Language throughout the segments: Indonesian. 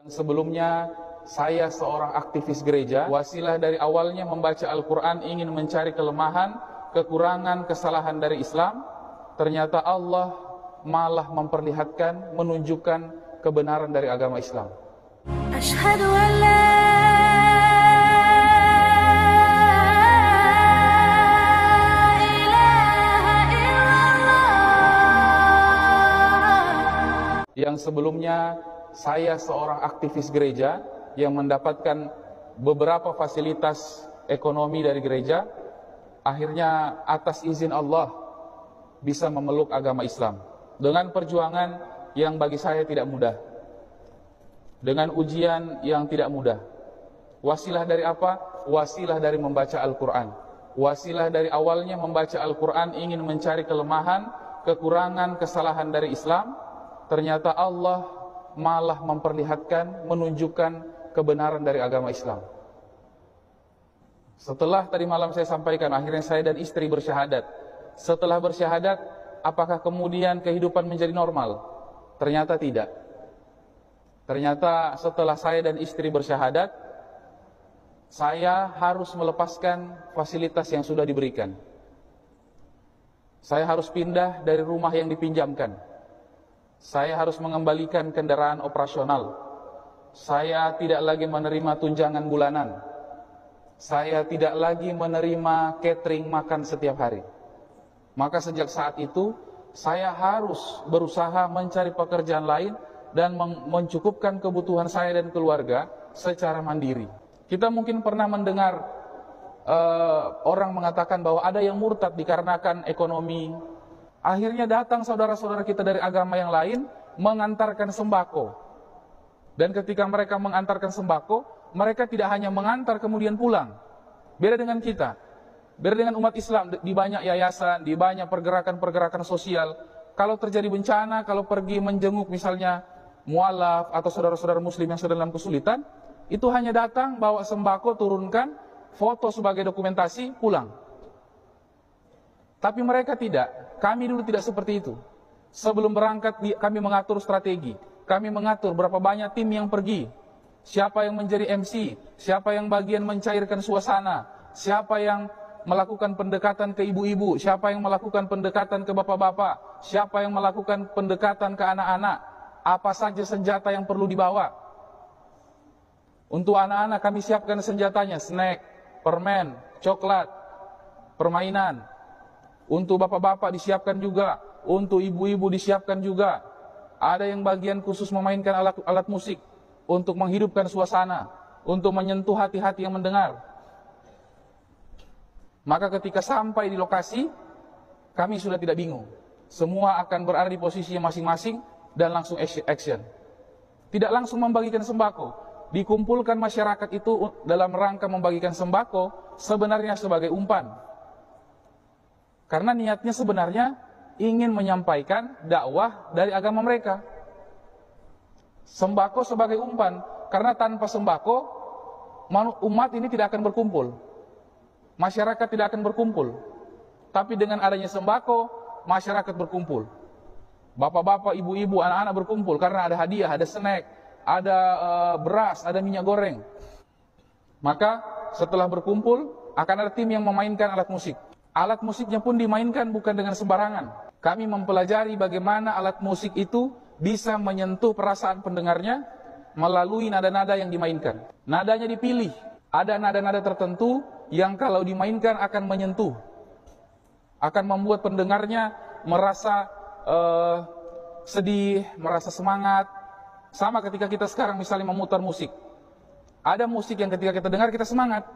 Sebelumnya, saya seorang aktivis gereja. Wasilah dari awalnya membaca Al-Quran ingin mencari kelemahan, kekurangan, kesalahan dari Islam. Ternyata Allah malah memperlihatkan, menunjukkan kebenaran dari agama Islam. Asyhadu an la ilaha illallah. Yang sebelumnya, saya seorang aktivis gereja yang mendapatkan beberapa fasilitas ekonomi dari gereja. Akhirnya atas izin Allah bisa memeluk agama Islam dengan perjuangan yang bagi saya tidak mudah, dengan ujian yang tidak mudah. Wasilah dari apa? Wasilah dari membaca Al-Quran. Wasilah dari awalnya membaca Al-Quran ingin mencari kelemahan, kekurangan, kesalahan dari Islam. Ternyata Allah malah memperlihatkan, menunjukkan kebenaran dari agama Islam. Setelah tadi malam saya sampaikan, akhirnya saya dan istri bersyahadat. Setelah bersyahadat, apakah kemudian kehidupan menjadi normal? Ternyata tidak. Ternyata setelah saya dan istri bersyahadat, saya harus melepaskan fasilitas yang sudah diberikan. Saya harus pindah dari rumah yang dipinjamkan. Saya harus mengembalikan kendaraan operasional. Saya tidak lagi menerima tunjangan bulanan. Saya tidak lagi menerima catering makan setiap hari. Maka sejak saat itu, saya harus berusaha mencari pekerjaan lain dan mencukupkan kebutuhan saya dan keluarga secara mandiri. Kita mungkin pernah mendengar orang mengatakan bahwa ada yang murtad dikarenakan ekonomi. Akhirnya datang saudara-saudara kita dari agama yang lain mengantarkan sembako. Dan ketika mereka mengantarkan sembako, mereka tidak hanya mengantar kemudian pulang. Beda dengan kita. Beda dengan umat Islam, di banyak yayasan, di banyak pergerakan-pergerakan sosial. Kalau terjadi bencana, kalau pergi menjenguk misalnya mualaf atau saudara-saudara muslim yang sedang dalam kesulitan, itu hanya datang, bawa sembako, turunkan, foto sebagai dokumentasi, pulang. Tapi mereka tidak. Kami dulu tidak seperti itu. Sebelum berangkat, kami mengatur strategi. Kami mengatur berapa banyak tim yang pergi. Siapa yang menjadi MC, siapa yang bagian mencairkan suasana, siapa yang melakukan pendekatan ke ibu-ibu, siapa yang melakukan pendekatan ke bapak-bapak, siapa yang melakukan pendekatan ke anak-anak, apa saja senjata yang perlu dibawa. Untuk anak-anak kami siapkan senjatanya, snack, permen, coklat, permainan. Untuk bapak-bapak disiapkan juga, untuk ibu-ibu disiapkan juga. Ada yang bagian khusus memainkan alat musik untuk menghidupkan suasana, untuk menyentuh hati-hati yang mendengar. Maka ketika sampai di lokasi, kami sudah tidak bingung. Semua akan berada di posisi masing-masing dan langsung action. Tidak langsung membagikan sembako. Dikumpulkan masyarakat itu dalam rangka membagikan sembako sebenarnya sebagai umpan. Karena niatnya sebenarnya ingin menyampaikan dakwah dari agama mereka. Sembako sebagai umpan, karena tanpa sembako umat ini tidak akan berkumpul. Masyarakat tidak akan berkumpul. Tapi dengan adanya sembako, masyarakat berkumpul. Bapak-bapak, ibu-ibu, anak-anak berkumpul karena ada hadiah, ada snack, ada beras, ada minyak goreng. Maka setelah berkumpul akan ada tim yang memainkan alat musik. Alat musiknya pun dimainkan bukan dengan sembarangan. Kami mempelajari bagaimana alat musik itu bisa menyentuh perasaan pendengarnya melalui nada-nada yang dimainkan. Nadanya dipilih. Ada nada-nada tertentu yang kalau dimainkan akan menyentuh. Akan membuat pendengarnya merasa sedih, merasa semangat. Sama ketika kita sekarang misalnya memutar musik. Ada musik yang ketika kita dengar kita semangat.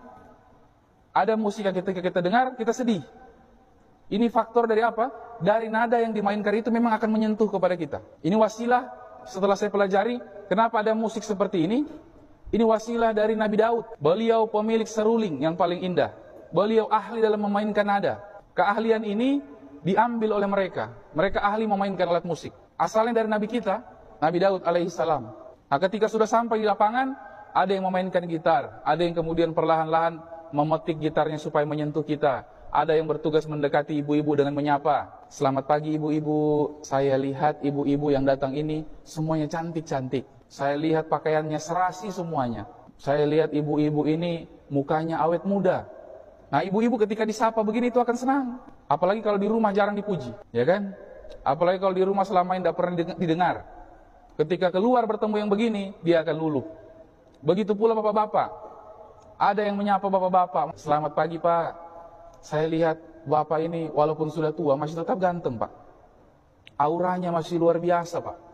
Ada musik yang ketika kita dengar kita sedih. Ini faktor dari apa? Dari nada yang dimainkan itu memang akan menyentuh kepada kita. Ini wasilah, setelah saya pelajari, kenapa ada musik seperti ini? Ini wasilah dari Nabi Daud. Beliau pemilik seruling yang paling indah. Beliau ahli dalam memainkan nada. Keahlian ini diambil oleh mereka. Mereka ahli memainkan alat musik. Asalnya dari Nabi kita, Nabi Daud alaihissalam. Nah, ketika sudah sampai di lapangan, ada yang memainkan gitar. Ada yang kemudian perlahan-lahan memetik gitarnya supaya menyentuh kita. Ada yang bertugas mendekati ibu-ibu dengan menyapa. Selamat pagi ibu-ibu, saya lihat ibu-ibu yang datang ini semuanya cantik-cantik. Saya lihat pakaiannya serasi semuanya. Saya lihat ibu-ibu ini mukanya awet muda. Nah, ibu-ibu ketika disapa begini itu akan senang. Apalagi kalau di rumah jarang dipuji, ya kan? Apalagi kalau di rumah selama ini tidak pernah didengar. Ketika keluar bertemu yang begini, dia akan luluh. Begitu pula bapak-bapak. Ada yang menyapa bapak-bapak. Selamat pagi, Pak. Saya lihat bapak ini walaupun sudah tua masih tetap ganteng, Pak. Auranya masih luar biasa, Pak.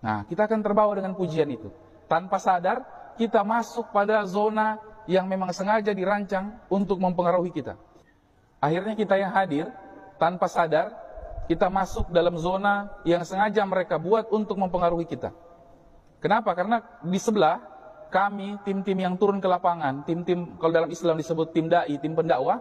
Nah, kita akan terbawa dengan pujian itu. Tanpa sadar, kita masuk pada zona yang memang sengaja dirancang untuk mempengaruhi kita. Akhirnya kita yang hadir, tanpa sadar, kita masuk dalam zona yang sengaja mereka buat untuk mempengaruhi kita. Kenapa? Karena di sebelah, kami, tim-tim yang turun ke lapangan, tim-tim, kalau dalam Islam disebut tim da'i, tim pendakwah,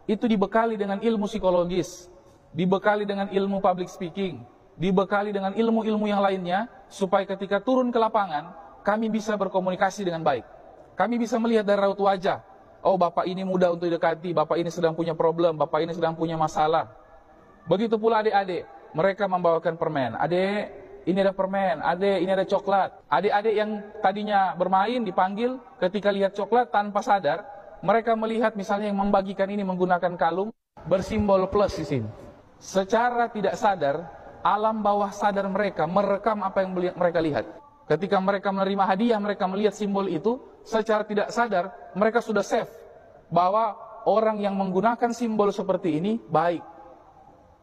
itu dibekali dengan ilmu psikologis, dibekali dengan ilmu public speaking, dibekali dengan ilmu-ilmu yang lainnya, supaya ketika turun ke lapangan, kami bisa berkomunikasi dengan baik. Kami bisa melihat dari raut wajah, oh bapak ini mudah untuk didekati, bapak ini sedang punya problem, bapak ini sedang punya masalah. Begitu pula adik-adik, mereka membawakan permen. Adik, ini ada permen, adik, ini ada coklat. Adik-adik yang tadinya bermain dipanggil, ketika lihat coklat tanpa sadar, mereka melihat misalnya yang membagikan ini menggunakan kalung, bersimbol plus di sini. Secara tidak sadar, alam bawah sadar mereka merekam apa yang mereka lihat. Ketika mereka menerima hadiah, mereka melihat simbol itu, secara tidak sadar, mereka sudah save bahwa orang yang menggunakan simbol seperti ini baik,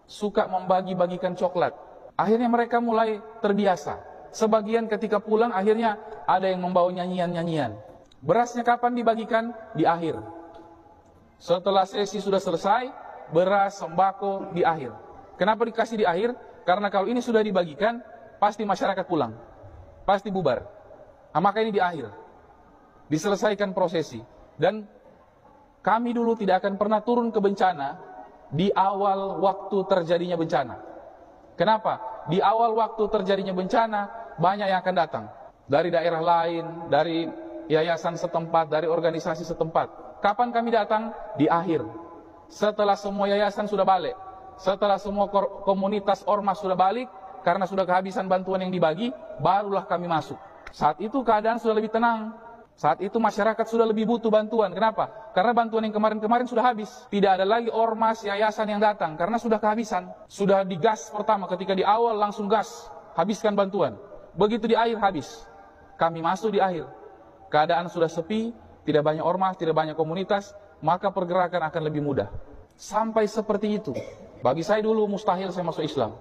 suka membagi-bagikan coklat. Akhirnya mereka mulai terbiasa. Sebagian ketika pulang akhirnya ada yang membawa nyanyian-nyanyian. Berasnya kapan dibagikan? Di akhir. Setelah sesi sudah selesai, beras, sembako di akhir. Kenapa dikasih di akhir? Karena kalau ini sudah dibagikan, pasti masyarakat pulang, pasti bubar. Nah, maka ini di akhir, diselesaikan prosesi. Dan kami dulu tidak akan pernah turun ke bencana di awal waktu terjadinya bencana. Kenapa? Di awal waktu terjadinya bencana, banyak yang akan datang. Dari daerah lain, dari yayasan setempat, dari organisasi setempat. Kapan kami datang? Di akhir. Setelah semua yayasan sudah balik. Setelah semua komunitas ormas sudah balik, karena sudah kehabisan bantuan yang dibagi, barulah kami masuk. Saat itu keadaan sudah lebih tenang. Saat itu masyarakat sudah lebih butuh bantuan. Kenapa? Karena bantuan yang kemarin-kemarin sudah habis. Tidak ada lagi ormas, yayasan yang datang, karena sudah kehabisan. Sudah digas pertama, ketika di awal langsung gas, habiskan bantuan. Begitu di akhir habis. Kami masuk di akhir. Keadaan sudah sepi, tidak banyak ormas, tidak banyak komunitas, maka pergerakan akan lebih mudah. Sampai seperti itu. Bagi saya dulu mustahil saya masuk Islam.